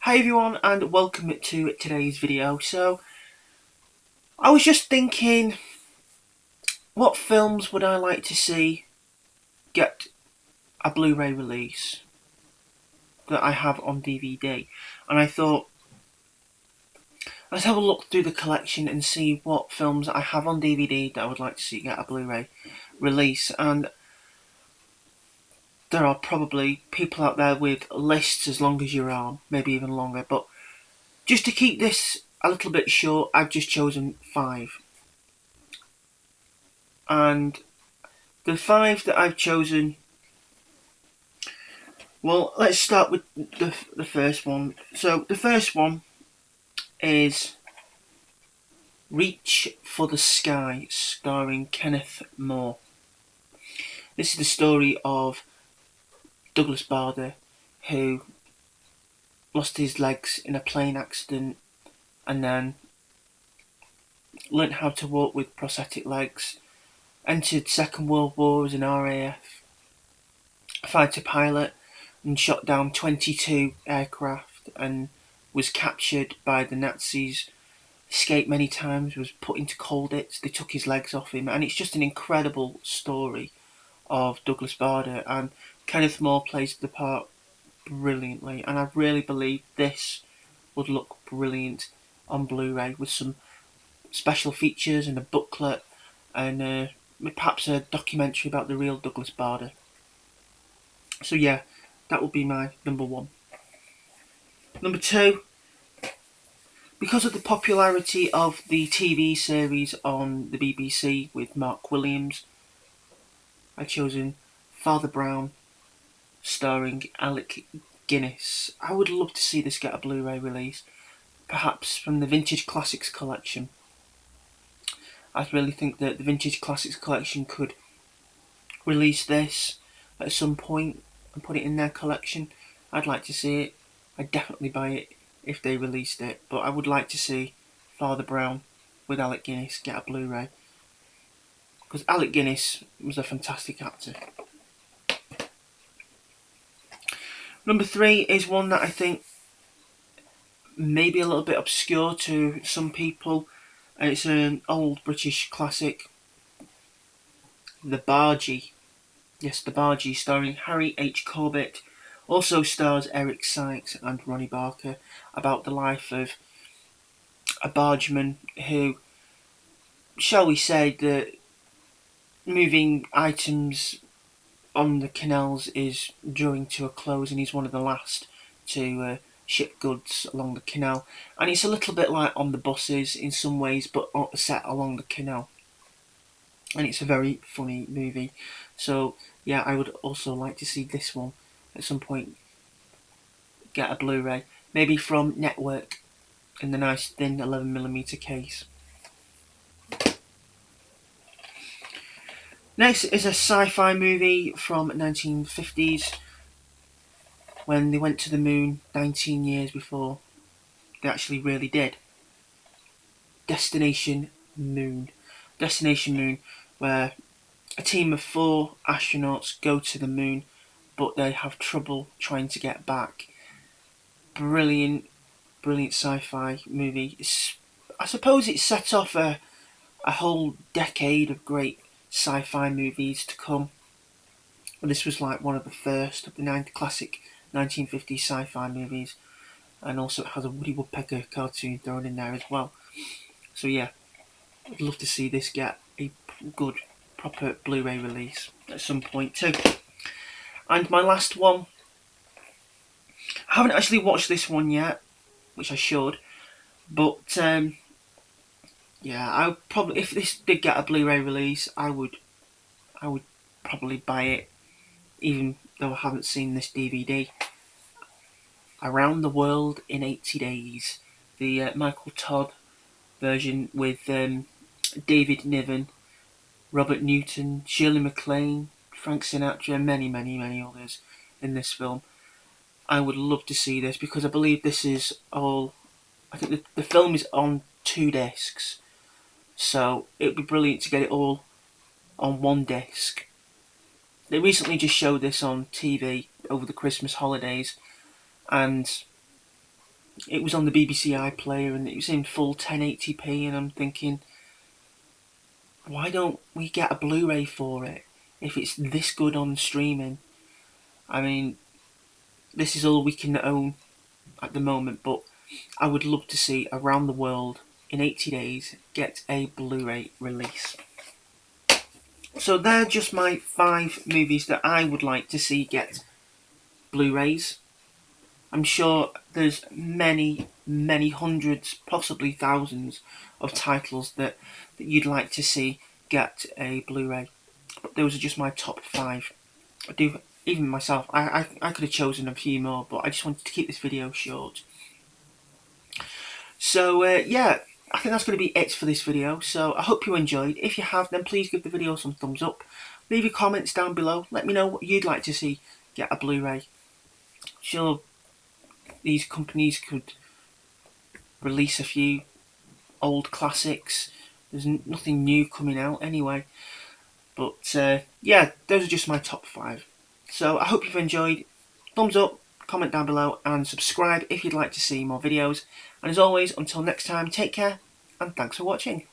Hi everyone and welcome to today's video. So I was just thinking, what films would I like to see get a Blu-ray release that I have on DVD? And I thought, let's have a look through the collection and see what films I have on DVD that I would like to see get a Blu-ray release. And there are probably people out there with lists as long as your arm, maybe even longer, but just to keep this a little bit short, I've just chosen 5. And the 5 that I've chosen, well, let's start with the first one. So the first one is Reach for the Sky, starring Kenneth More. This is the story of Douglas Bader, who lost his legs in a plane accident and then learnt how to walk with prosthetic legs, entered Second World War as an RAF fighter pilot and shot down 22 aircraft and was captured by the Nazis, escaped many times, was put into Colditz, they took his legs off him, and it's just an incredible story of Douglas Bader, and Kenneth More plays the part brilliantly, and I really believe this would look brilliant on Blu-ray with some special features and a booklet and perhaps a documentary about the real Douglas Bader. So yeah, that would be my number 1. Number 2, because of the popularity of the TV series on the BBC with Mark Williams, I've chosen Father Brown, starring Alec Guinness. I would love to see this get a Blu-ray release, perhaps from the Vintage Classics collection. I really think that the Vintage Classics collection could release this at some point and put it in their collection. I'd like to see it. I'd definitely buy it if they released it, but I would like to see Father Brown with Alec Guinness get a Blu-ray, because Alec Guinness was a fantastic actor. Number 3 is one that I think may be a little bit obscure to some people. It's an old British classic, The Bhaji. Yes, The Bhaji, starring Harry H. Corbett. Also stars Eric Sykes and Ronnie Barker, about the life of a bargeman who, shall we say, that moving items on the canals is drawing to a close, and he's one of the last to ship goods along the canal. And it's a little bit like On the Buses in some ways, but set along the canal. And it's a very funny movie. So yeah, I would also like to see this one at some point get a Blu-ray, maybe from Network in the nice thin 11mm case. Next is a sci-fi movie from 1950s, when they went to the moon 19 years before they actually really did. Destination Moon. Destination Moon, where a team of 4 astronauts go to the moon, but they have trouble trying to get back. Brilliant, brilliant sci-fi movie. I suppose it set off a whole decade of great sci-fi movies to come. But this was like one of the first of the classic 1950s sci-fi movies, and also it has a Woody Woodpecker cartoon thrown in there as well. So yeah, I'd love to see this get a good, proper Blu-ray release at some point too. And my last one, I haven't actually watched this one yet, which I should, but yeah, I probably, if this did get a Blu-ray release, I would probably buy it, even though I haven't seen this DVD. Around the World in 80 Days, the Michael Todd version with David Niven, Robert Newton, Shirley MacLaine, Frank Sinatra, and many, many, many others in this film. I would love to see this, because I believe this is all, I think the film is on 2 discs, so it would be brilliant to get it all on 1 disc. They recently just showed this on TV over the Christmas holidays, and it was on the BBC iPlayer and it was in full 1080p, and I'm thinking, why don't we get a Blu-ray for it if it's this good on streaming? I mean, this is all we can own at the moment, but I would love to see Around the World in 80 Days get a Blu-ray release. So they're just my 5 movies that I would like to see get Blu-rays. I'm sure there's many, many hundreds, possibly thousands of titles that you'd like to see get a Blu-ray. But those are just my top 5. I do, even myself, I could have chosen a few more, but I just wanted to keep this video short. So yeah, I think that's going to be it for this video. So I hope you enjoyed. If you have, then please give the video some thumbs up. Leave your comments down below. Let me know what you'd like to see get a Blu-ray. Sure, these companies could release a few old classics. There's nothing new coming out anyway. But yeah, those are just my top 5. So I hope you've enjoyed. Thumbs up, comment down below, and subscribe if you'd like to see more videos. And as always, until next time, take care, and thanks for watching.